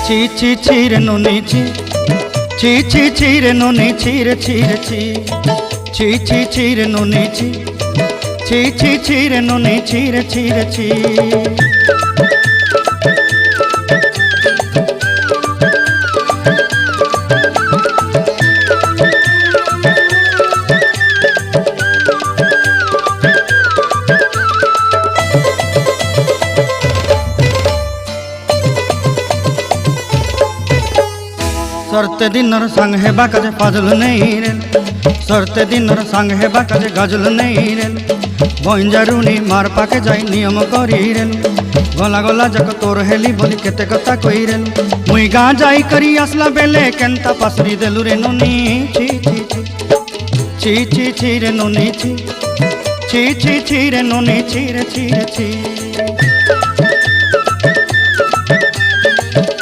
ছি ছি ছি রে নুনি ছি, ছি ছি ছি রে নুনি ছি রে ছি রে ছি, ছি ছি ছি রে নুনি ছি, ছি ছি ছি রে নুনি ছি রে ছি রে ছি। सरते दिनर संग हेबा काजे फाजल नहीं रेल, सरते दिनर संग हेबा काजे गाजल नहीं रेल, बंजारुनी मार पाके जाई नियम करी रेल, गला गला जक तोर हेली बोली केते कथा कई रेल, मुई गाँ जाई करी आसला बेले केंता पासरी देलु रे नुनी ची ची ची ची ची ची रे नुनी ची, ची ची ची रे नुनी ची रे ची रे ची।